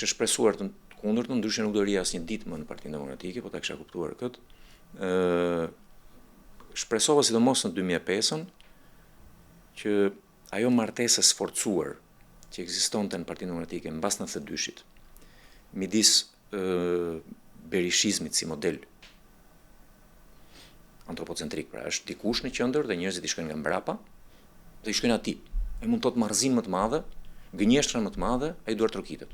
kishe shpresuar të kundërtën, ndryshe nuk do rija asnjë ditë më në Partinë Demokratike, po ta kisha kuptuar këtë. Shpresova sidomos në 2005-ën që ajo martesë e sforcuar që ekzistonte në Partinë Demokratike mbas 92-shit, midis berishizmit si model antropocentrik, pra është dikush në qendër dhe njerëzit i shkojnë nga mbrapa dhe i shkojnë atij. Ai mund të thotë marrëzin më të madhe, gënjeshtrën më të madhe, ai duart trokitet.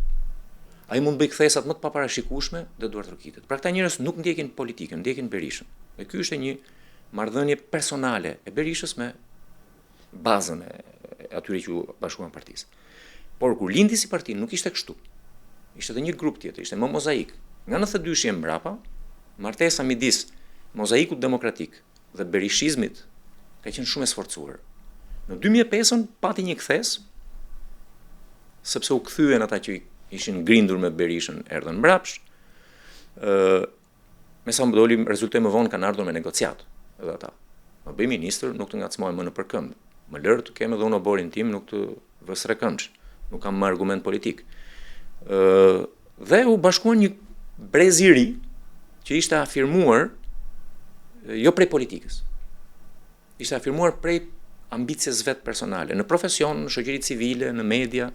Ai mund bëj kthesat më të paparashikueshme dhe duart trokitet. Pra këta njerëz nuk ndjekin politikën, ndjekin Berishën. Dhe ky është një marrëdhënie personale e Berishës me bazën e atyre që u bashkuan partisë. Por kur lindi si parti nuk ishte kështu. Ishte edhe një grup tjetër, ishte më mozaik. Nga 92-shi e mbrapa, martesa midis mozaikut demokratik dhe berishizmit ka qenë shumë e sforcuar. Në 2005-ën pati një kthes, sepse u kthyen ata që ishin ngrindur me Berishën erdhën mbrapsh. Me sa më doli rezultoi më vonë kanë ardhur me negociat edhe ata. Më bëj ministër, nuk të ngacmoj më nëpër këmbë. Më lër të kem edhe unë oborin tim, nuk të vës rekëndsh. Nuk kam më argument politik. Dhe u bashkuan një brez i ri që ishte afirmuar jo prej politikës. Ishte afirmuar prej ambicjes vet personale, në profesion, në shoqëri civile, në media,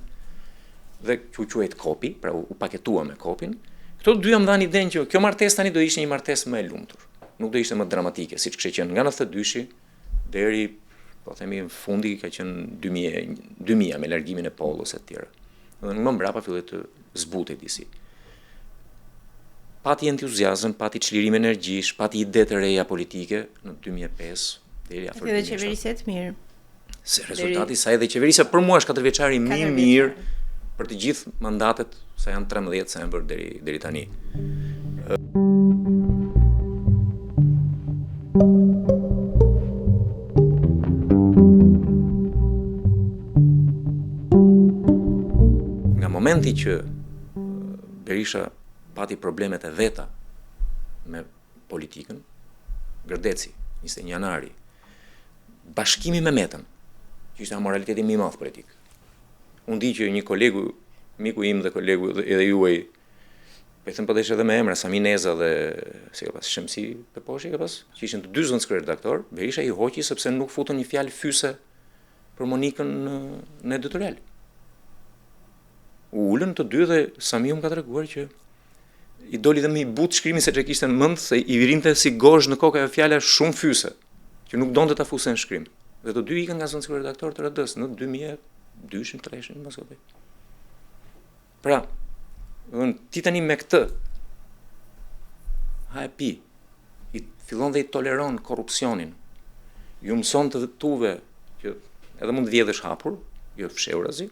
dhe që u quajt kopi, pra u paketua me kopin. Këto dy jam dhanë idenë që kjo martesë tani do ishte një martesë më e lumtur. Nuk do ishte më dramatike, siç kishte qenë nga 92-shi deri, po themi, në fundi ka qenë 2000 me largimin e Pollos e të tjera. Dhe më mbrapa filloi të zbutej disi. Pati entuziazëm, pati çlirim energjish, pati ide të reja politike në 2005 deri afër. Edhe qeverisje të mirë. Se rezultati sa edhe qeverisja për mua është 4 vjeçari më i mirë për të gjithë mandatet, sa janë 13 sa janë bërë deri tani. Nga momenti që Berisha pati problemet e veta me politikën, Gërdeci, 21 janari, bashkimi me Metën, që ishte amoraliteti më i madh politik. Unë di që një kolegu, miku im dhe kolegu edhe juaj, po i them po desh edhe me emra, Sami Neza dhe si ka pas Shemsi Peposhi ka pas, që ishin të dy zënë kryeredaktor, Berisha i hoqi sepse nuk futën një fjalë fyse për Monikën në editorial. U ulën të dy dhe Sami më ka treguar që i doli dhe më i butë shkrimi se që kishte në mend se i virinte si gozh në kokë ajo fjala shumë fyse, që nuk donte ta fusë në shkrim. Dhe të dy ikën nga zënë kryeredaktor të RD-s në 2002-3, mos e di. Pra, ti tani me këtë ha e pi, i fillon dhe i toleron korrupsionin. Ju mëson të tuve që edhe mund të vjedhësh hapur, jo të fshehurazi.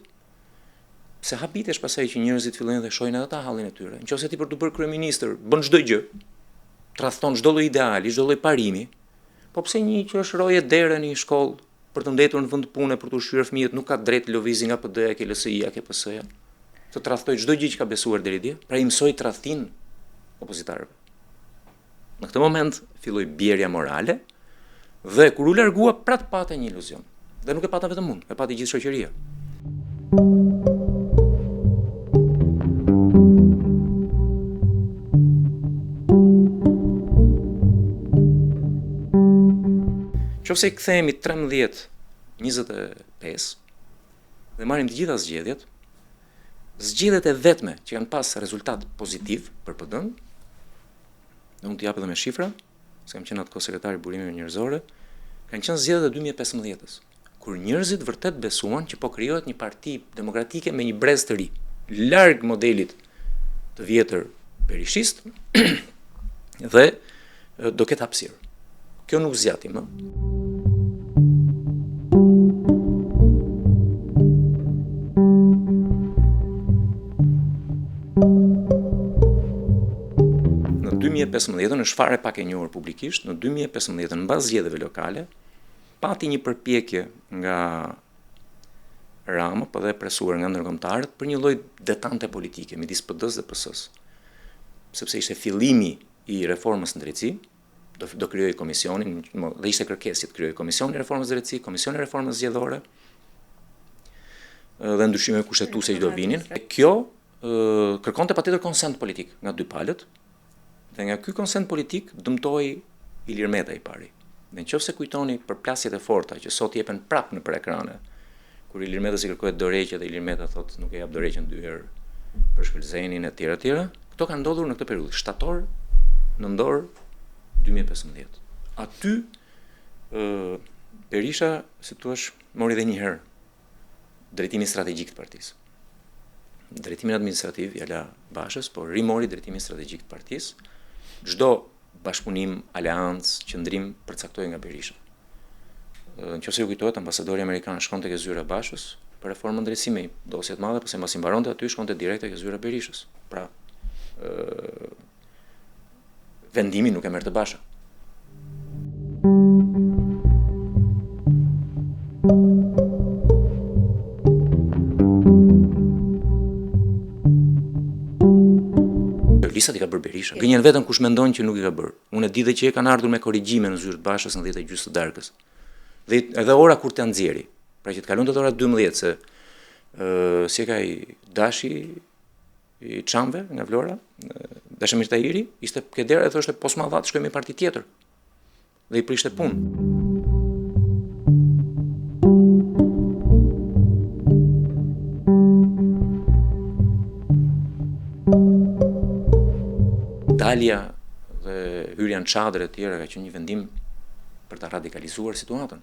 Pse habitesh pasaj që njerëzit fillojnë dhe shohin edhe ata hallin e tyre. Nëse ti për të bërë kryeministër bën çdo gjë, tradhton çdo lloj ideali, çdo lloj parimi, po pse një që është roje dere në një shkollë për të ndetur në vend pune për të ushqyer fëmijët nuk ka drejt lëvizi nga PD-ja, KLS-ja, KPS-ja, të tradhtoj çdo gjë që ka besuar deri dje, pra i mësoi tradhtin opozitarëve. Në këtë moment filloi bjerja morale dhe kur u largua prap pate një iluzion. Dhe nuk e pata vetëm unë, e pati gjithë shoqëria. Nëse i kthehemi 13-25 dhe marrim të gjitha zgjedhjet, zgjedhjet e vetme që kanë pas rezultat pozitiv për PD-n, dhe unë t'i jap edhe me shifra, se kam qenë atë sekretari i burimeve njerëzore, kanë qenë zgjedhjet e 2015-s, kur njerëzit vërtet besuan që po krijohet një parti demokratike me një brez të ri, larg modelit të vjetër berishist dhe do ketë hapësirë. Kjo nuk zgjati më. Në 2015 është fare pak e njohur publikisht, në 2015 mbas zgjedhjeve lokale pati një përpjekje nga Rama, po dhe presuar nga ndërkombëtarët për një lloj detante politike midis PD-s dhe PS-s. Sepse ishte fillimi i reformës në drejtësi, do krijojë komisionin, dhe ishte kërkesë të krijojë komisionin e reformës drejtësi, komisionin e reformës zgjedhore dhe ndryshime kushtetuese që do vinin. Kjo kërkonte patjetër konsent politik nga dy palët, dhe nga ky konsent politik dëmtoi Ilir Meta i pari. Dhe nëse kujtoni përplasjet e forta që sot jepen prap nëpër ekrane, kur Ilir Meta si kërkohet dorëheqje dhe Ilir Meta thotë nuk e jap dorëheqjen 2 herë për Shkëlzenin e tjera, këto kanë ndodhur në këtë periudhë, shtator, nëntor 2015. Aty Berisha, si thua, mori edhe një herë drejtimin strategjik të partisë. Drejtimin administrativ ja la Bashës, por rimori drejtimin strategjik të partisë. Çdo bashkëpunim, aleancë, qëndrim përcaktoi nga Berisha. Nëse ju kujtohet, ambasadori amerikan shkonte ke zyra Bashës për reformën drejtësimi, dosje të madhe, pse mbasi mbaronte aty shkonte direkt ke zyra Berishës. Pra, vendimi nuk e merrte Basha. Listat i ka bërë Berisha. Gënjen vetëm kush mendon që nuk i ka bërë. Unë e di dhe që e kanë ardhur me korrigjime në zyrë të Bashës në 10:30 të darkës. Dhe edhe ora kur të nxjerri. Pra që të kalon të ora 12 se si e ka i Dashi i Çamve nga Vlora, Dashemir Tahiri, ishte ke dera e thoshte pos ma dhat shkojmë në parti tjetër. Dhe i prishte punë. Dalja dhe hyrja në çadër e tjera ka qenë një vendim për ta radikalizuar situatën.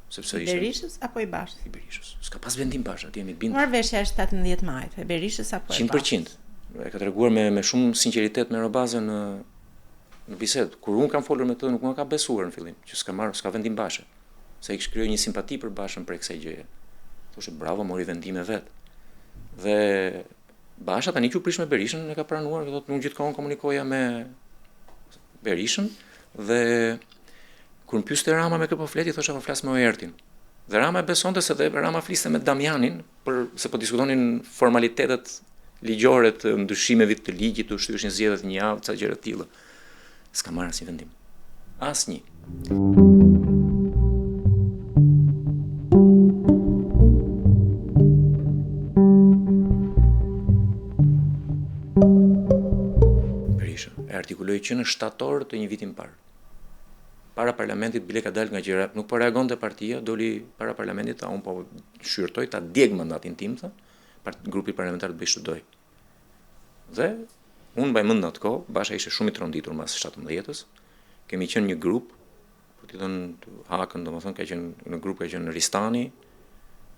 Sepse ishte Berishës apo i Bashës? I Berishës. S'ka pas vendim Basha, ti jemi të bindur. Marr veshja 17 majit, e Berishës apo e Bashës? 100%. E ka treguar me shumë sinqeritet me Robazën në bisedë. Kur unë kam folur me të, nuk më ka besuar në fillim që s'ka vendim Basha. Se ai shkryoi një simpati për Bashën për kësaj gjëje. Thoshte bravo, mori vendime vet. Dhe Basha tani që u prish me Berishën e ka pranuar, thotë unë gjithkohon komunikoja me Berishën dhe kur më pyeste Rama me kë po fleti, thosha po flas me Oertin. Dhe Rama e besonte se dhe Rama fliste me Damianin se po diskutonin formalitetet ligjore të ndryshimeve të ligjit, të shtyrëshin zgjedhjet një javë, ca gjëra të tilla. S'ka marrë asnjë vendim. Asnjë. Artikuloi që në shtator të një viti më parë. Para parlamentit bile ka dalë nga gjëra, nuk po reagonte partia, doli para parlamentit, unë po shyrtoj ta djeg mandatin tim, tha, grupi parlamentar të bëj ç'doj. Dhe unë mbaj mend atë kohë, Basha ishte shumë i tronditur mas 17-s. Kemi qenë një grup, për t'i thënë Hakën, domethënë ka qenë në grup ka qenë Ristani,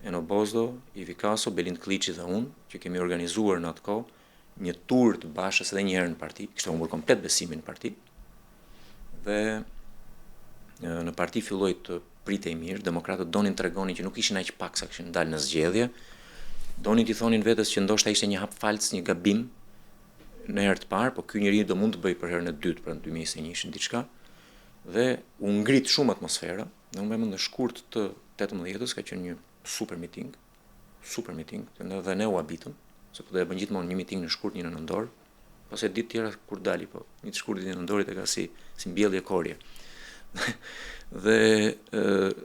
Eno Bozdo, Ivi Kaso, Belind Kliçi dhe unë, që kemi organizuar në atë kohë një tur të Bashës edhe një herë në parti, kishte humbur komplet besimin në parti. Dhe në parti filloi të pritej mirë, demokratët donin tregonin që nuk ishin aq pak sa kishin dalë në zgjedhje. Donin t'i thonin vetes që ndoshta ishte një hap falc, një gabim në herë të parë, po ky njeri do mund të bëj për herën e dytë për në 2021 diçka. Dhe u ngrit shumë atmosfera, dhe unë më në shkurt të 18-s ka qenë një super meeting, dhe ne u habitëm. Se po do e bën gjithmonë një miting në shkurt, një në nëndor, pas e ditë tjera kur dali, po një të shkurtit një nëndorit e ka si mbjellje korje. dhe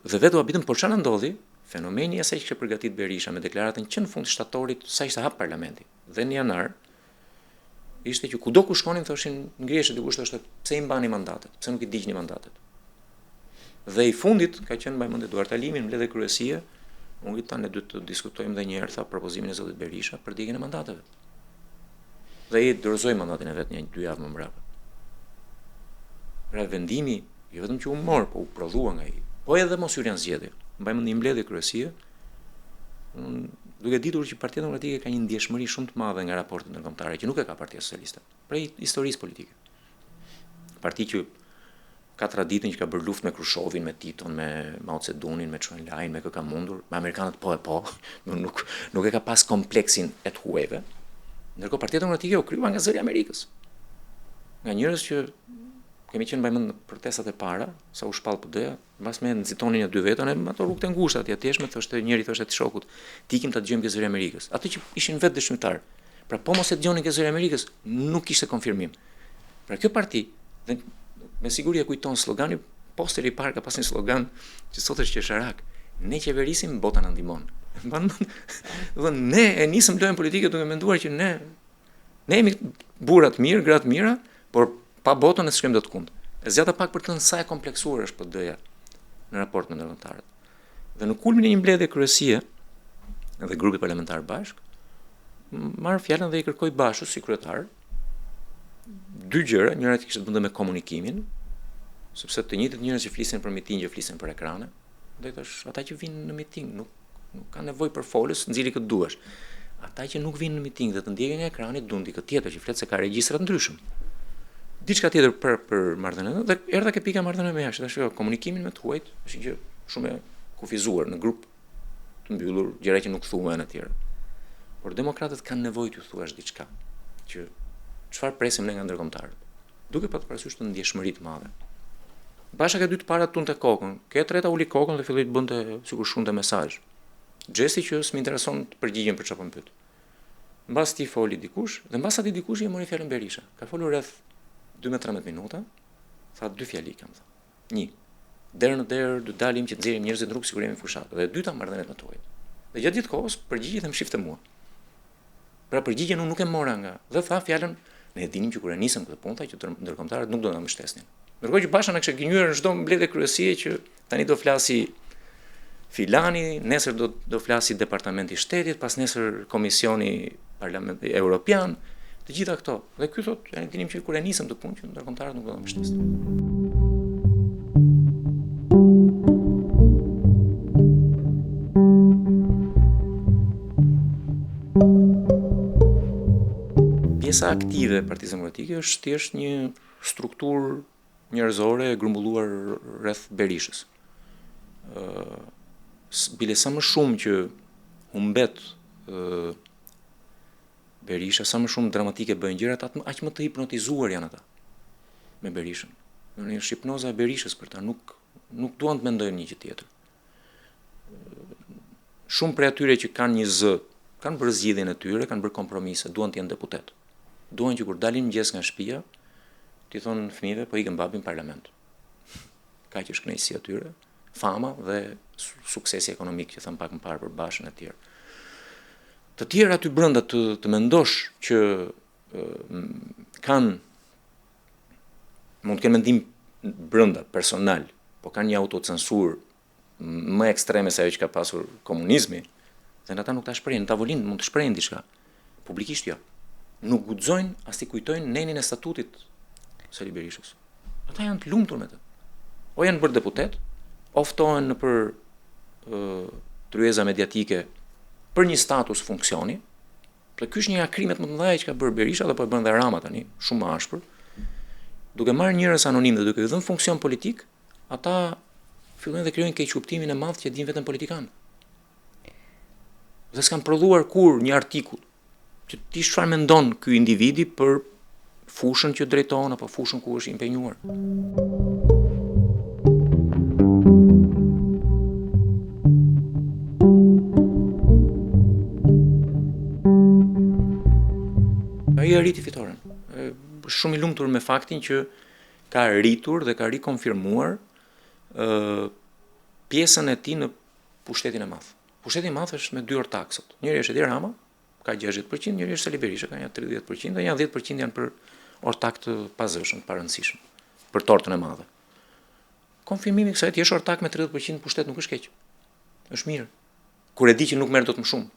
vetë u habitëm, por çfarë ndodhi? Fenomeni asaj që përgatit Berisha me deklaratën që në fund shtatorit sa ishte hap parlamenti. Dhe në janar ishte që kudo ku shkonin thoshin ngriheshin dikush thoshte pse i mbani mandatet, pse nuk i digjni mandatet. Dhe i fundit ka qenë mbaj mend Eduard Alimi, mbledhje kryesie. Unë tani duhet të diskutojmë edhe një herë tha propozimin e zotit Berisha për djegjen e mandateve. Dhe ai dorëzoi mandatin e vet një 2 javë më mbrapa. Pra vendimi jo vetëm që u mor, po u prodhua nga ai. Po edhe mos hyrën zgjedhje. Mbajmë një mbledhje kryesie. Duke ditur që Partia Demokratike ka një ndjeshmëri shumë të madhe nga raportet ndërkombëtare që nuk e ka Partia Socialiste, prej historisë politike. Parti që ka traditën që ka bërë luftë me Krushovin, me Titon, me Mao Tse-dunin, me Chou En-lain, me kë ka mundur, me amerikanët po, nuk e ka pas kompleksin e të huajve. Ndërkohë Partia Demokratike u krijua nga zëri i Amerikës. Nga njerëz që kemi qenë mbajmend në protestat e para, sa u shpall PD-ja, mbas me nxitonin ja dy vetën, ato rrugët e ngushta atje tjeshme, njëri thoshte të shokut, "Ti ikim ta dëgjojmë ke zëri i Amerikës." Ato që ishin vetë dëshmitar. Pra po mos e dëgjonin ke zëri i Amerikës, nuk kishte konfirmim. Pra kjo parti, dhe me siguri e kujton slogani, posteri i parë ka pas një slogan që sot është qesharak, Ne qeverisim, bota na ndihmon. Ne e nisëm lojën politike duke menduar që ne jemi burra të mirë, gra të mira, por pa botën ne s'kem dot kund. E zgjata pak për të thënë sa e kompleksuar është PD-ja në raport me ndërkombëtarët. Dhe në kulmin e një mbledhje kryesie dhe grupi parlamentar bashk, marr fjalën dhe i kërkoi Bashës si kryetar dy gjëra, njëra që kishte të bënte me komunikimin, sepse të njëjtët njerëz që flisin për mitingje flisin për ekrane, dhe i thash, ata që vinë në miting nuk kanë nevojë për folës, nxili këtë duash. Ata që nuk vinë në miting dhe të ndjekën nga ekrani duan dikë tjetër që flet se ka regjistra të ndryshëm. Diçka tjetër për marrëdhënien dhe erdha ke pika marrëdhënie me jashtë, tash komunikimin me të huajt është një gjë shumë e kufizuar në grup të mbyllur, gjëra që nuk thuhen etj. Por demokratët kanë nevojë të thuash diçka që çfarë presim ne nga ndërkombëtarët. Duke pasur parasysh të ndjeshmëri të madhe. Basha ka dy të parat tunte kokën, ke treta uli kokën dhe filloi të bënte sikur shunte mesazh. Gjesti që s'më intereson të përgjigjem për çfarë po pyet. Mbas ti foli dikush dhe mbas atij dikush i mori fjalën Berisha. Ka folur rreth 12-13 minuta, tha dy fjali kam thënë. 1. Derë në derë do dalim që të nxjerrim njerëzit në rrugë sikur jemi fushatë. Dhe e dyta marrëdhëniet me tuaj. Dhe gjatë gjithë kohës përgjigjet më shifte mua. Pra përgjigjen unë nuk e mora nga dhe tha fjalën ne e dinim që kur e nisëm këtë punë që ndërkombëtarët nuk do na mbështesnin. Ndërkohë që Basha na kishte gënjur në çdo mbledhje kryesie që tani do flasi filani, nesër do flasi departamenti i shtetit, pas nesër komisioni parlamenti evropian, të gjitha këto. Dhe ky thotë, ne dinim që kur e nisëm të punë që ndërkombëtarët nuk do na mbështesnin. Pjesa aktive e Partisë Demokratike është thjesht një strukturë njerëzore e grumbulluar rreth Berishës. Bile sa më shumë që humbet Berisha, sa më shumë dramatike bëjnë gjërat, aq më të hipnotizuar janë ata me Berishën. Në është hipnoza e Berishës për ta, nuk duan të mendojnë një gjë tjetër. Shumë prej atyre që kanë një zë, kanë bërë zgjidhjen e tyre, kanë bërë kompromise, duan të jenë deputet. Duan që kur dalin mëngjes nga shtëpia, ti thonë fëmijëve po ikën babi në parlament. Kaq është kënaqësia atyre, fama dhe suksesi ekonomik që thëmë pak më parë për Bashën e tjerë. Të tjerë aty brenda të mendosh që mund të kenë mendim brenda personal, po kanë një autocensur më ekstreme se ajo që ka pasur komunizmi, dhe ata nuk ta shprehin, në tavolinë mund të shprehin diçka. Publikisht jo. Nuk guxojnë as t'i kujtojnë nenin e statutit Sali Berishës. Ata janë të lumtur me të. O janë bërë deputet, o ftohen në për tryeza mediatike për një status funksioni. Pra ky është një nga krimet më të mëdha që ka bërë Berisha dhe po e bën dhe Rama tani, shumë më ashpër. Duke marrë njerëz anonim dhe duke i dhënë funksion politik, ata fillojnë dhe krijojnë keqkuptimin e madh që din vetëm politikanë. Dhe s'kan prodhuar kur një artikull që ti çfarë mendon ky individi për fushën që drejton apo fushën ku është impenjuar. Ai arriti fitoren. Shumë i lumtur me faktin që ka rritur dhe ka rikonfirmuar pjesën e tij në pushtetin e madh. Pushteti i madh është me dy ortak sot. Njëri është Edi Rama, ka 60%, njëri është Sali Berisha, ka një 30%, dhe një 10% janë për ortak të pazëshëm, të parëndësishëm, për tortën e madhe. Konfirmimi i kësaj, ti je ortak me 30% pushtet nuk është keq. Është mirë. Kur e di që nuk merr dot më shumë,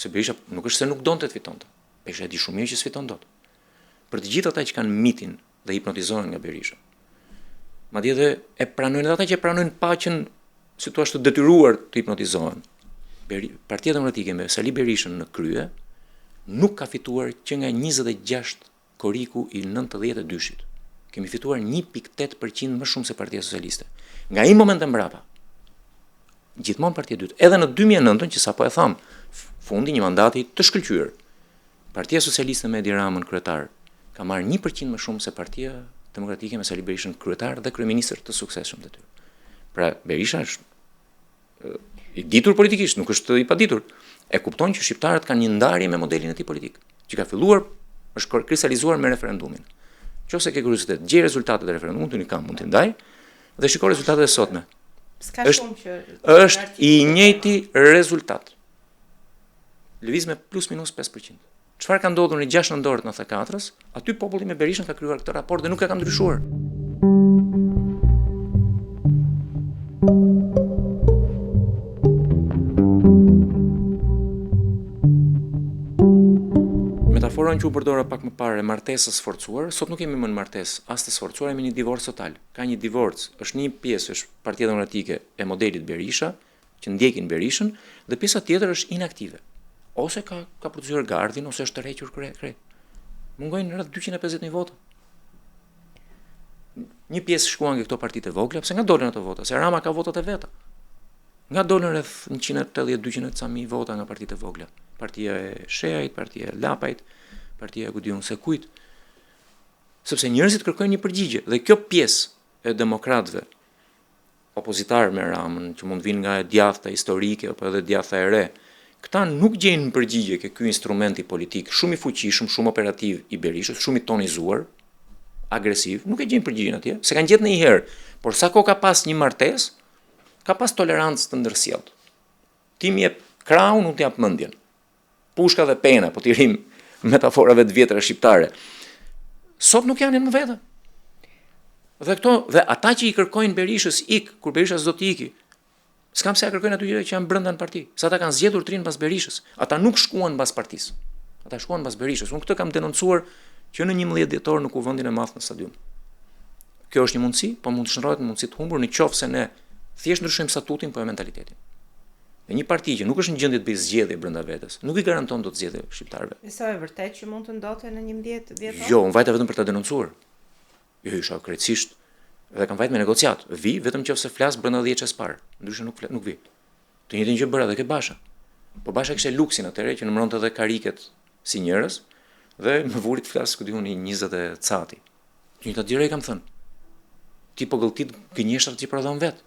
se Berisha nuk është se nuk donte të fitonte. Berisha e di shumë mirë që s'fiton dot. Për të gjithë ata që kanë mitin dhe hipnotizohen nga Berisha. Madje edhe e pranojnë ata që e pranojnë paqen si thua të detyruar të hipnotizohen. Partia Demokratike me Sali Berishën në krye nuk ka fituar që nga 26 koriku i 92-shit. Kemi fituar 1.8% më shumë se Partia Socialiste. Nga ai moment e mbrapa. Gjithmonë Partia e dytë, edhe në 2009, që sapo e tham, fundi një mandati të shkëlqyer. Partia Socialiste me Edi Ramën kryetar ka marrë 1% më shumë se Partia Demokratike me Sali Berishën kryetar dhe kryeministër të suksesshëm të tyre. Pra Berisha është i ditur politikisht, nuk është i paditur. E kupton që shqiptarët kanë një ndarje me modelin e tij politik, që ka filluar, është kristalizuar me referendumin. Nëse ke kuriozitet, gjej rezultatet e referendumit, unë kam mund t'i ndaj dhe shikoj rezultatet e sotme. S'ka shumë që është i njëjti rezultat. Lëviz me plus minus 5%. Çfarë ka ndodhur në 6 nëntor 94-s? Aty populli me Berishën ka krijuar këtë raport dhe nuk e ka ndryshuar. Metaforën që u përdora pak më parë, martesës sforcuar, sot nuk kemi më në martesë as të sforcuar, kemi një divorc total. Ka një divorc, është një pjesë është Partia Demokratike e modelit Berisha, që ndjekin Berishën, dhe pjesa tjetër është inaktive. Ose ka produzuar gardhin, ose është tërhequr krejt. Mungojnë rreth 250.000 vota. Një pjesë shkuan nga këto partitë e vogla, pse nga dolën ato vota, se Rama ka votat e veta. Nga dolën rreth 180-200.000 vota nga partitë e vogla. Partia e Shehajt, Partia e Lapajt, Partia e Gudiun se kujt. Sepse njerëzit kërkojnë një përgjigje dhe kjo pjesë e demokratëve opozitar me Ramën, që mund vinë nga e djathta historike apo edhe djathta e re, këta nuk gjejnë përgjigje ke ky instrumenti politik shumë i fuqishëm, shumë operativ i Berishës, shumë i tonizuar, agresiv, nuk e gjejnë përgjigjen atje, se kanë gjetur ndonjëherë, por sa kohë ka pas një martesë, ka pas tolerancë të ndërsjellët. Ti më jep krahun, unë t'jap mendjen. Pushka dhe pena, po t'i rim metaforave të vjetra shqiptare. Sot nuk janë më vete. Dhe ata që i kërkojnë Berishës kur Berisha s'do t'i iki, s'kam se ja kërkojnë aty që janë brenda në parti. Sa ata kanë zgjedhur trin pas Berishës. Ata nuk shkuan pas partisë. Ata shkuan pas Berishës. Unë këtë kam denoncuar që në 11 dhjetor në kuvendin e madh në stadium. Kjo është një mundësi, po mund të shndrohet në mundësi të humbur nëse ne thjesht ndryshojmë statutin po e mentalitetin. Dhe një parti që nuk është në gjendje të bëjë zgjedhje brenda vetes, nuk i garanton dot zgjedhje shqiptarëve. Sa e vërtet që mund të ndodhte në 11 dhjetor? Jo, unë vajta vetëm për ta denoncuar. Jo, isha krejtësisht dhe kam vajt me negociat. Vi vetëm nëse flas brenda 10 çes parë. Ndryshe nuk vi. Të njëjtën gjë bëra edhe ke Basha. Po Basha kishte luksin atëherë që numëronte edhe kariket si njerëz dhe më vuri të flas ku diun 20 e cati. Njëta dire i kam thënë. Ti po gëlltit gënjeshtrat që prodhon vet.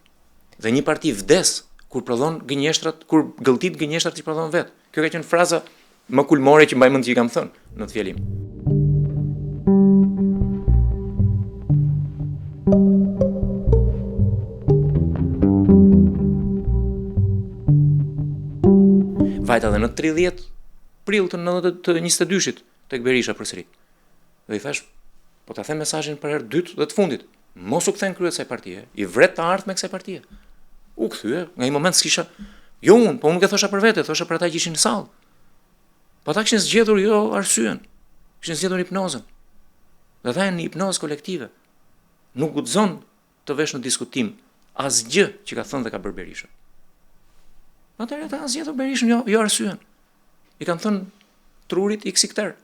Dhe një parti vdes kur prodhon gënjeshtrat, kur gëlltit gënjeshtrat që prodhon vet. Kjo ka qenë fraza më kulmore që mbaj mend që i kam thënë në të fjalim. Vajta dhe në 30 prill të 22-shit tek Berisha përsëri. Dhe i thash, po ta them mesazhin për herë dytë dhe të fundit. Mos u kthen kryet kësaj partie, i vret të ardhmë kësaj partie. U kthye, nga një moment s'kisha, jo unë, po unë nuk e thosha për vete, thosha për ata që ishin në sallë. Po ata kishin zgjedhur jo arsyen, kishin zgjedhur hipnozën. Dhe ata janë në hipnozë kolektive. Nuk guxon të vesh në diskutim asgjë që ka thënë dhe ka bërë Berisha. Atëherë ata zgjedhur Berishën jo arsyen. I kanë thënë trurit iksikter.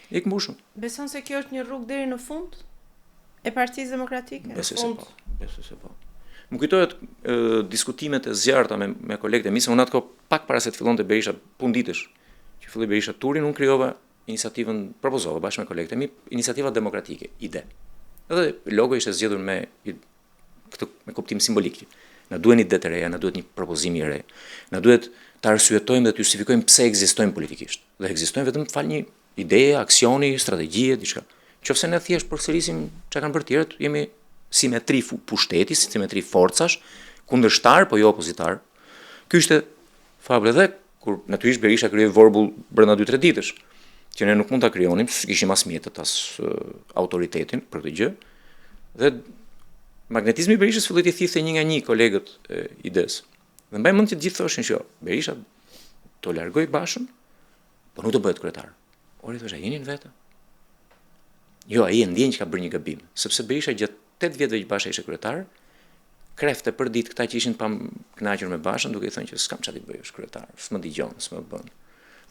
Ik mbushur. Beson se kjo është një rrugë deri në fund e Partisë Demokratike? Besoj se po. Më kujtohet diskutimet e zjarrta me kolegët e mi, se unë atko pak para se të fillonte Berisha punditësh, që filloi Berisha turin, unë krijova iniciativën, propozova bashkë me kolegët e mi, iniciativa demokratike, ide. Edhe logo ishte zgjedhur me kuptim simbolik. Na duhen ide të reja, na duhet një propozim i re. Na duhet të arsyetojmë dhe të justifikojmë pse ekzistojmë politikisht. Dhe ekzistojmë vetëm fal një ideje, aksioni, strategjie, diçka. Qofse ne thjesht përsërisim çka kanë bërë tjerët, jemi simetri pushteti, simetri forcash, kundërshtar po jo opozitar. Ky ishte fabula dhe kur natyrisht Berisha krijoi vorbull brenda 2-3 ditësh, që ne nuk mund ta krijonim, kishim as mjetet as autoritetin për këtë gjë. Dhe magnetizmi i Berishës filloi të thithte një nga një kolegët e ides. Dhe mbaj mend që të gjithë thoshin që Berisha do largoj Bashën, por nuk do bëhet kryetar. Ori thosha, jeni në vetë. Jo, ai e ndjen që ka bërë një gabim, sepse Berisha gjatë 8 vjetëve që Basha ishte kryetar, krefte për ditë këta që ishin pa kënaqur me Bashën, duke i thënë që s'kam çfarë të bëj, është kryetar, s'më dëgjon, s'më bën.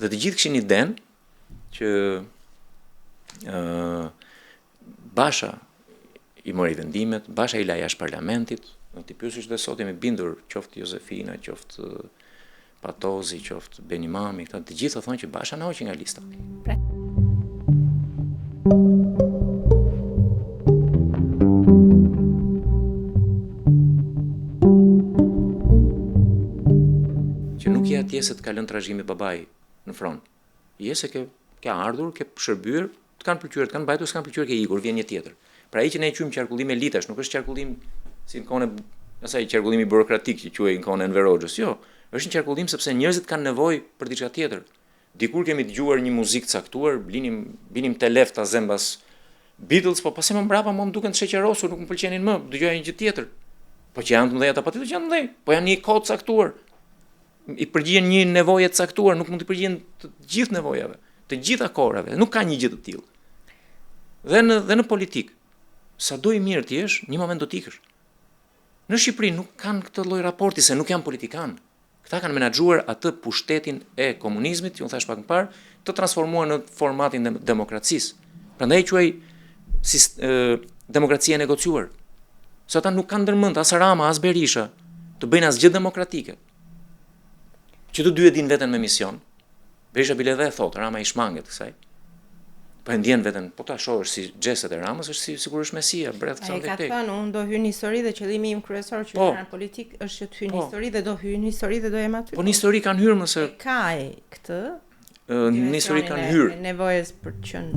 Dhe të gjithë kishin iden që Basha i mori vendimet, Basha i la jashtë parlamentit, në ti pyesish dhe sot jemi bindur, qoftë Josefina, qoftë Patozi, qoftë Benimami, këta të gjithë thonë që Basha na hoqi nga lista. Që nuk je atje se të ka lënë trashëgimi babai në front. Je se ke ardhur, ke shërbyer, të kanë pëlqyer, të kanë mbajtur, s'kan pëlqyer, ke ikur, vjen një tjetër. Pra ai që ne e quajmë qarkullim elitash, nuk është qarkullim si në kohën e asaj qarkullimi burokratik që quhej në kohën e Enver Hoxhës. Jo, është një qarkullim sepse njerëzit kanë nevojë për diçka tjetër. Dikur kemi dëgjuar një muzikë caktuar, binim te left ta zembas Beatles, po pasi më mbrapa më duken të sheqerosur, nuk më pëlqenin më, dëgjoja një gjë tjetër. Po që janë të mëdha ata patjetër që janë të mëdha, po janë një kod caktuar. I përgjigjen një nevoje të caktuar, nuk mund të përgjigjen të gjithë nevojave, të gjitha kohërave, nuk ka një gjë të tillë. Dhe në politik, sado i mirë ti jesh, një moment do të ikësh. Në Shqipëri nuk kanë këtë lloj raporti se nuk janë politikan. Këta kanë menaxhuar atë pushtetin e komunizmit, që unë thash pak më parë, të transformuar në formatin e demokracisë. Prandaj quaj demokracia e negociuar. Se ata nuk kanë ndërmend as Rama as Berisha të bëjnë asgjë demokratike. Që të dy e din veten me mision. Berisha bile dhe e thot, Rama i shmanget kësaj. Po e ndjen veten, po ta shohësh si xheset e Ramës, është sigurisht Mesia, breth Ai ka tek. thënë, unë do hyj në histori dhe qëllimi im kryesor që në politik është që të hyj në histori dhe do hyj në histori dhe do jem aty. Po në histori kanë hyrë mëse ka ai këtë. Në histori kanë hyrë. Nevojës për të qenë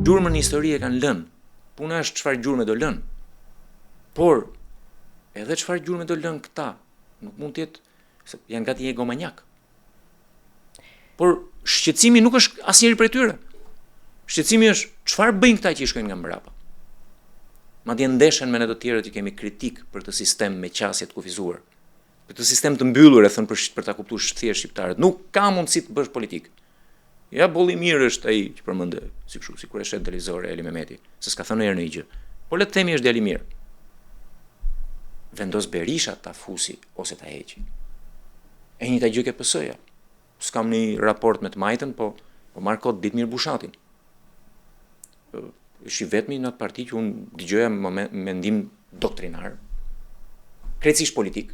gjurmën në histori e kanë lënë. Puna është çfarë gjurmë do lënë. Por edhe çfarë gjurmë do lënë këta, nuk mund të jetë se janë gati egomanjak. Por shqetësimi nuk është asnjëri prej tyre. Shqetësimi është çfarë bëjnë këta që i shkojnë nga mbrapa. Madje ndeshen me ne të tjerët që kemi kritik për të sistem me qasje të kufizuar. Për të sistem të mbyllur, e thënë për ta kuptuar thjesht shqiptarët. Nuk ka mundësi të bësh politik. Ja bolli mirë është ai që përmendë, si kështu, sikur e shet televizor Eli Mehmeti, se s'ka thënë herë në gjë. Po le të themi është djalë i mirë. Vendos Berisha ta fusi ose ta heqi. E njëjta gjë ke PS-ja. S'kam një raport me të majtën, po marr kod Ditmir Bushatin. Është i vetmi në atë parti që unë dëgjoja mendim doktrinar, krejtësisht politik.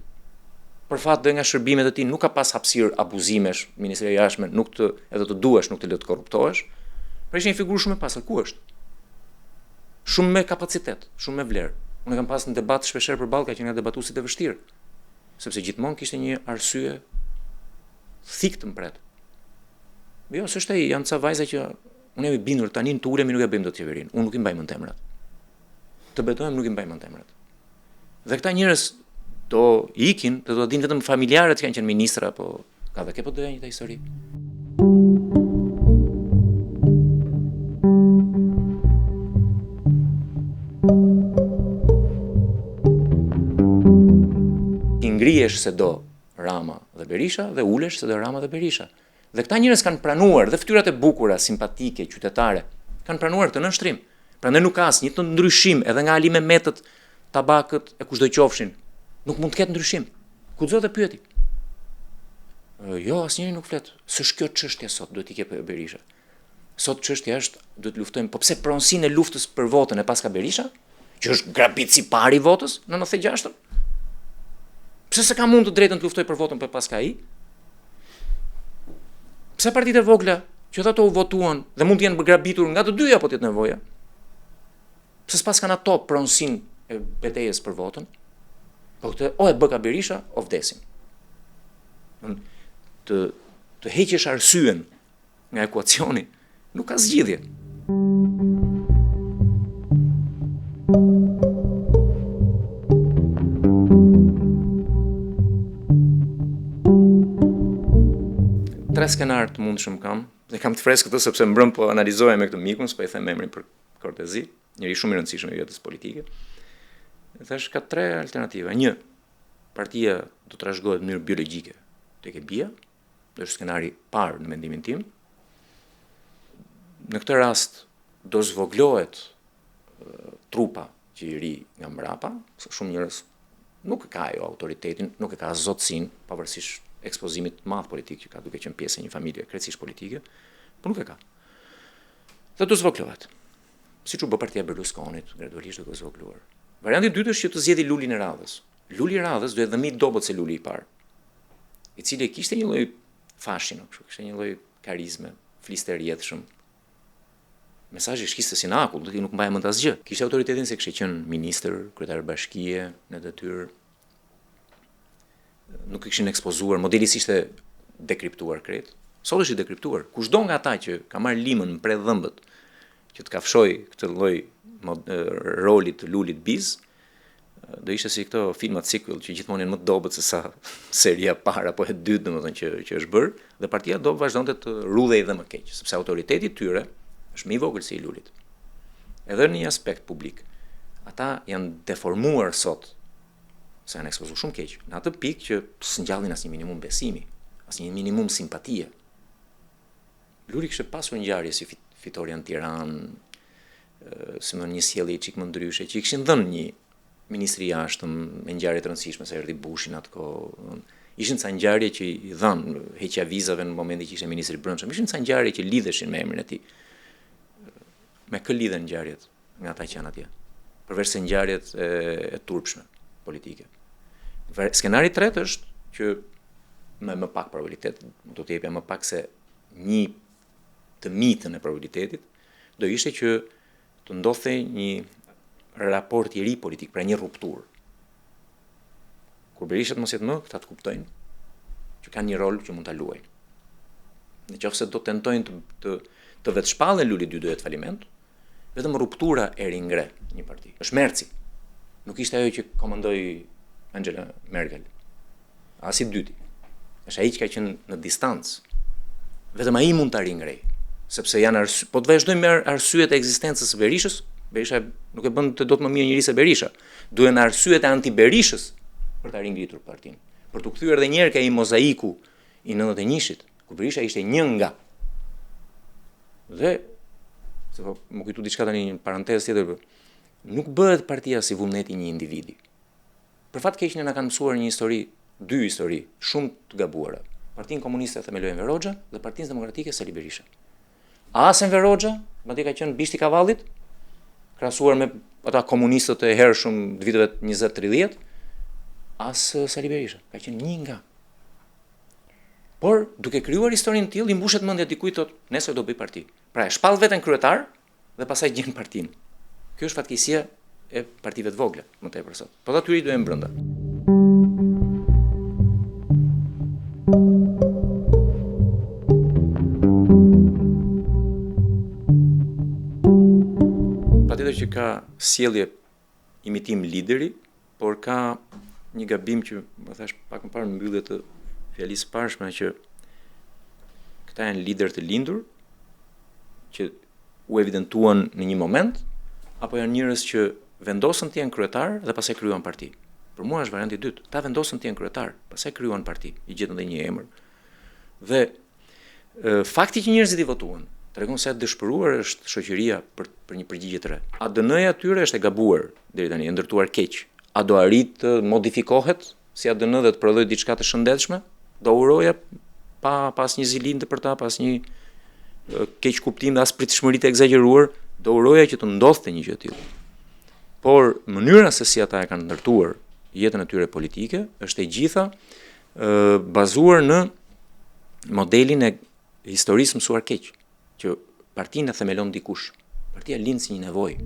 Për fat dhe nga shërbimet e tij nuk ka pas hapësirë abuzimesh, Ministria e Jashtme, nuk të edhe të duash, nuk të lë të korruptohesh. Pra ishte një figurë shumë e pasur. Ku është? Shumë me kapacitet, shumë me vlerë. Unë kam pas në debat shpeshherë për Ballka që nga debatuesit e vështirë, sepse gjithmonë kishte një arsye thik të mpret. Jo, s'është ai, janë ca vajza që unë jam i bindur tani të ulemi nuk e bëjmë dot qeverinë. Unë nuk i mbaj mend emrat. Të betohem nuk i mbaj mend emrat. Dhe këta njerëz do ikin, do dinë vetëm familjarët që kanë qenë ministra, po ka dhe ke po doja një histori. I ngrihesh se do Rama dhe Berisha dhe ulesh se do Rama dhe Berisha. Dhe këta njerëz kanë pranuar dhe fytyrat e bukura, simpatike, qytetare, kanë pranuar këtë nënshtrim. Prandaj nuk ka asnjë të ndryshim edhe nga Ali Mehmetët, Tabakët e kushdo qofshin. Nuk mund të ketë ndryshim. Kuxo të pyeti. Jo, asnjëri nuk flet. S'është kjo çështja sot, duhet i ke Berisha. Sot çështja është, duhet luftojmë, po pse pronësinë e luftës për votën e paska Berisha, që është grabitës i parë i votës në 96-ën? Pse s'ka mund të drejtën të luftoj për votën për paska ai? Pse partitë e vogla që ato u votuan dhe mund të jenë grabitur nga të dyja apo të jetë nevoja? Pse s'pas kanë ato pronësinë e betejës për votën? Po këtë o e bëka Berisha, o vdesim. Të heqesh arsyen nga ekuacioni, nuk ka zgjidhje. Tre skenar të mundshëm kam, dhe kam të freskë këtë sepse mbrëm po analizoja me këtë mikun, s'po i them emrin për kortezi, njëri shumë i rëndësishëm i jetës politike. Thash ka tre alternativa. Një, partia do të trashëgohet në mënyrë biologjike tek e bia, është skenari parë në mendimin tim. Në këtë rast do zvoglohet trupa që i ri nga mbrapa, shumë njerëz nuk e ka ajo autoritetin, nuk e ka zotësinë, pavarësisht ekspozimit të madh politik që ka duke qenë pjesë e një familje krejtësisht politike, por nuk e ka. Dhe do zvoglohet. Siç u bë partia Berlusconit, gradualisht do të zvogluar. Varianti i dytë është që të zgjidhë Lulin e Radhës. Luli i Radhës duhet dhëmi dobët se Luli i parë, i cili kishte një lloj fascino, kishte një lloj karizme, fliste rrjedhshëm. Mesazhi shkiste si në akull, do të nuk mbaja mend asgjë. Kishte autoritetin se kishte qenë ministër, kryetar bashkie në detyrë. Nuk kishin ekspozuar, modeli ishte dekriptuar krejt. Sot është i dekriptuar. Kushdo nga ata që ka marrë limën në predhëmbët, që të kafshoj këtë lloj rolit të Lulit Biz, do ishte si këto filmat sequel që gjithmonë janë më të dobët se sa seria para apo e dytë, domethënë që është bërë, dhe partia do vazhdonte të rrudhej dhe më keq, sepse autoriteti i tyre është më i vogël se i Lulit. Edhe në një aspekt publik, ata janë deformuar sot, se janë ekspozuar shumë keq, në atë pikë që s'ngjallin asnjë minimum besimi, asnjë minimum simpatie. Luli kishte pasur ngjarje si fitoria në Tiranë, si më një sjellje çik më ndryshe, që i kishin dhënë një ministri i jashtëm me ngjarje të rëndësishme se erdhi Bushi në atë kohë. Ishin ca ngjarje që i dhanë heqja vizave në momentin që ishte ministri i brendshëm. Ishin ca ngjarje që lidheshin me emrin e tij. Me kë lidhen ngjarjet nga ata që janë atje? Përveç se ngjarjet e turpshme politike. Skenari i tretë është që me më pak probabilitet, do të jepja më pak se një të mitën e probabilitetit, do ishte që të ndodhte një raport i ri politik, pra një rupturë. Kur Berisha mos jetë më, këta të kuptojnë që kanë një rol që mund ta luajnë. Nëse do tentojnë të vetë shpallën Luli 2 do jetë faliment, vetëm ruptura e ringre një parti. Është merci. Nuk ishte ajo që komandoi Angela Merkel. As i dyti. Është ai që ka qenë në distancë. Vetëm ai mund ta ringrej, sepse janë po të vazhdojmë me arsyet e ekzistencës së Berishës. Berisha nuk e bën të dot më mirë njëri se Berisha. Duhen arsyet e anti-Berishës për ta ringritur partinë, për të kthyer edhe një herë ai mozaiku i 91-shit, ku Berisha ishte një nga. Dhe se po më kujtu diçka tani një parantezë tjetër, nuk bëhet partia si vullneti një individi. Për fat keq ne na kanë mësuar një histori, dy histori shumë të gabuara. Partinë Komuniste e themeloi Enver Hoxha dhe Partinë Demokratike Sali Berisha. As Enver Hoxha, madje ka qenë bishti i kavallit, krahasuar me ata komunistët e hershëm të viteve 20-30, as Sali Berisha, ka qenë një nga. Por duke krijuar historinë e tillë, i mbushet mendja dikujt thotë, nesër do bëj parti. Pra e shpall veten kryetar dhe pastaj gjen partinë. Kjo është fatkeqësia e partive të vogla, më tepër sot. Po aty i duhen brenda. Patjetër që ka sjellje imitim lideri, por ka një gabim që më thash pak më parë në mbyllje të fjalisë parshme, që këta janë lider të lindur që u evidentuan në një moment, apo janë njerëz që vendosën të jenë kryetar dhe pastaj krijuan parti. Për mua është varianti i dytë. Ta vendosën të jenë kryetar, pastaj krijuan parti, i gjetën edhe një emër. Dhe fakti që njerëzit i votuan tregon se dëshpëruar është shoqëria për një përgjigje të re. ADN-ja atyre është e gabuar deri tani, e ndërtuar keq. A do arrit të modifikohet si ADN dhe të prodhojë diçka të shëndetshme? Do uroja pa asnjë zilindë për ta, pa asnjë keq kuptim dhe as pritshmëri të egzageruar, do uroja që të ndodhte një gjë e tillë. Por mënyra se si ata e kanë ndërtuar jetën e tyre politike është e gjitha bazuar në modelin e historisë mësuar keq, që partinë e themelon dikush. Partia lind si një nevojë.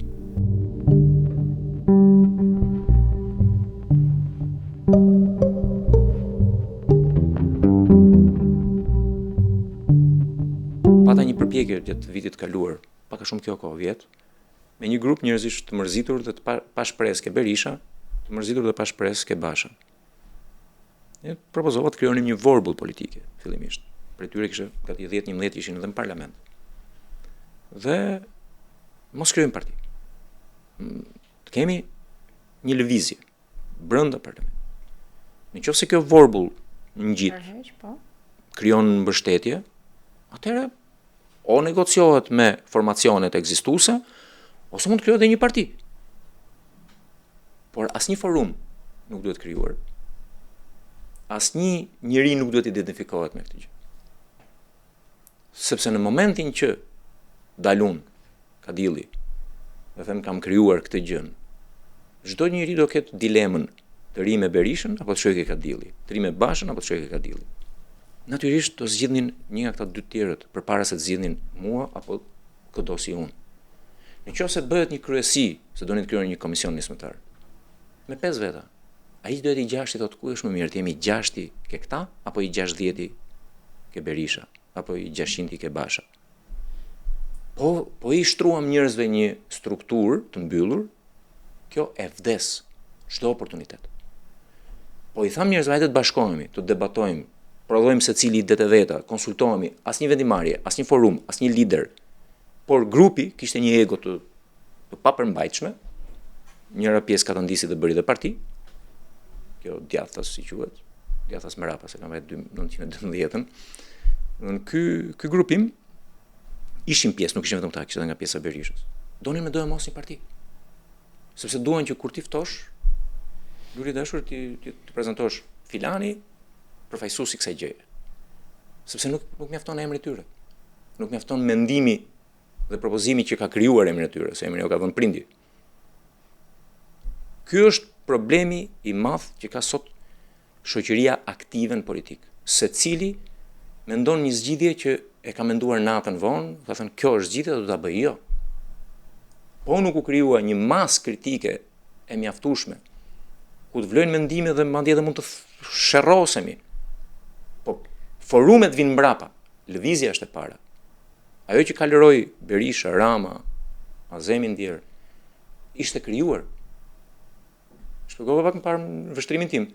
Pata një përpjekje gjatë vitit kaluar, pak a shumë kjo kohë vjet, me një grup njerëzish të mërzitur dhe të pa shpresë ke Berisha, të mërzitur dhe pa shpresë ke Basha. Ne propozova të krijonim një vorbull politike fillimisht. Për tyre kishte gati 10-11 ishin edhe në parlament. Dhe mos krijojmë parti. Të kemi një lëvizje brenda parlamentit. Nëse kjo vorbull ngjit, krijon mbështetje, atëherë o negociohet me formacionet ekzistuese, ose mund të krijohet edhe një parti. Por asnjë forum nuk duhet krijuar. Asnjë njeri nuk duhet identifikohet me këtë gjë. Sepse në momentin që dalun Kadilli dhe them kam krijuar këtë gjë, çdo njeri do ketë dilemën të ri me Berishën apo të shkojë ke Kadilli, të ri me Bashën apo të shkojë ke Kadilli. Natyrisht do zgjidhnin një nga këta dy tjerët përpara se të zgjidhnin mua apo këdo si unë. Nëse bëhet një kryesi, se doni të krijoni një komision nismëtar, me 5 veta, ai duhet i 6 thotë ku është më mirë të jemi 6 ke këta apo i 60 ke Berisha apo i 600 i ke Basha. Po i shtruam njerëzve një strukturë të mbyllur, kjo e vdes çdo oportunitet. Po i tham njerëzve hajde të bashkohemi, të debatojmë, prodhojmë secili idetë e veta, konsultohemi, asnjë vendimarrje, asnjë forum, asnjë lider. Por grupi kishte një ego të papërmbajtshme. Njëra pjesë ka të ndisi dhe bëri dhe parti. Kjo djathtas si quhet, djathtas Merapa, se kam vetë 1912-ën. Ky grupim ishin pjesë, nuk ishin vetëm këta, kishte edhe nga pjesa e Berishës. Donin me do e mos një parti. Sepse duan që kur ti ftosh, luri dashur ti prezantosh filani përfaqësuesi kësaj gjëje. Sepse nuk mjafton emri i tyre. Nuk mjafton mendimi dhe propozimi që ka krijuar emrin e tyre, se emrin e ka vënë prindi. Ky është problemi i madh që ka sot shoqëria aktive në politik. Secili mendon një zgjidhje që e ka menduar natën vonë, ka thënë kjo është zgjidhja, do ta bëj jo. Po nuk u krijua një masë kritike e mjaftueshme ku të vlojnë mendime dhe madje edhe mund të sherrosemi. Po forumet vinë mbrapa, lëvizja është e para. Ajo që kalëroi Berisha, Rama, Azemi ndjer, ishte krijuar. Shpjegova pak më parë në vështrimin tim.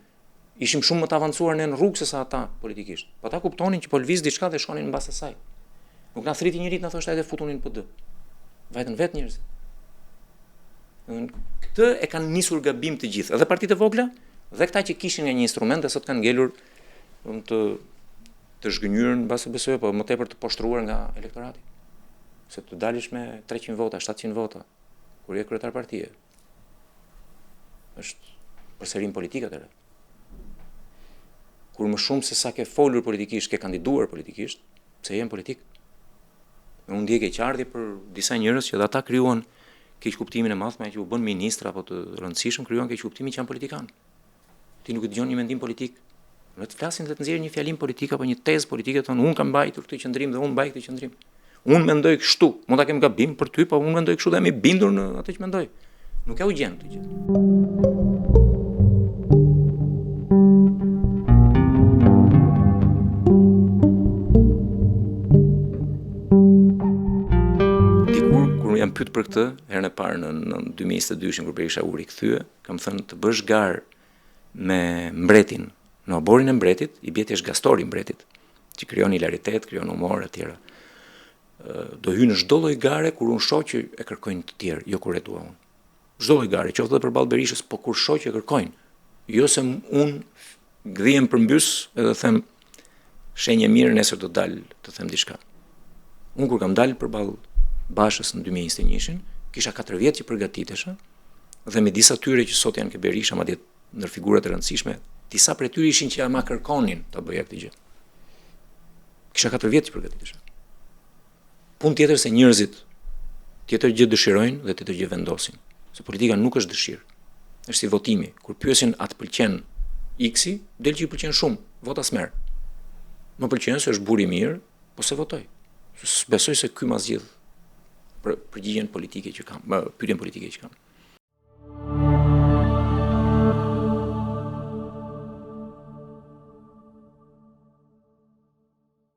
Ishim shumë më të avancuar në rrugë se sa ata politikisht. Po ata kuptonin që po lviz diçka dhe shkonin mbas asaj. Nuk na thriti njëri na thoshte hajde futunin në PD. Vajtën vetë njerëzit. Këtë e kanë nisur gabim të gjithë, edhe partitë e vogla, dhe këta që kishin nga një instrument dhe sot kanë ngelur të zhgënjyrën mbas besoj, po më tepër të poshtruar nga elektorati. Se të dalish me 300 vota, 700 vota, kur je kryetar partie, është përsërim politik atëherë. Kur më shumë se sa ke folur politikisht, ke kandiduar politikisht, pse je në politik. Unë ndjej keqardhje për disa njerëz që ata krijuan keq kuptimin e madh me që u bën ministra apo të rëndësishëm, krijuan keq kuptimin që janë politikan. Ti nuk e dëgjon një mendim politik. Në të flasin dhe të nxjerrin një fjalim politik apo një tezë politike, thonë unë kam mbajtur këtë qendrim dhe unë mbaj këtë qendrim. Unë mendoj kështu, mund ta kem gabim për ty, po unë mendoj kështu dhe jam i bindur në atë që mendoj. Nuk e u gjen këtë gjë. Jam pyet për këtë herën e parë në 2022 kur Berisha u rikthye, kam thënë të bësh garë me mbretin, në oborin e mbretit, i bie ti është gastori i mbretit, që krijon hilaritet, krijon humor etj. Do hy në çdo lloj gare kur unë shoh që e kërkojnë të tjerë, jo kur e dua unë. Çdo lloj gare, qoftë edhe përballë Berishës, po kur shoh që e kërkojnë, jo se unë gdhijem përmbys edhe them shenjë mirë nesër do dal të them diçka. Unë kur kam dalë përballë Bashës në 2021, kisha 4 vjet që përgatitesha, dhe me disa tyre që sot janë ke Berisha, madje ndër figurat e rëndësishme, disa prej tyre ishin që ma kërkonin ta bëja këtë gjë. Kisha 4 vjet që përgatitesha. Punë tjetër se njerëzit tjetër gjë dëshirojnë dhe tjetër gjë vendosin. Se politika nuk është dëshirë. Është si votimi. Kur pyesin a të pëlqen X-i, del që i pëlqen shumë, vota s'merr. Më pëlqen se është buri mirë, po se votoj. Besoj se ky ma zgjidh përgjigjen politike që kam, pyetjen politike që kam.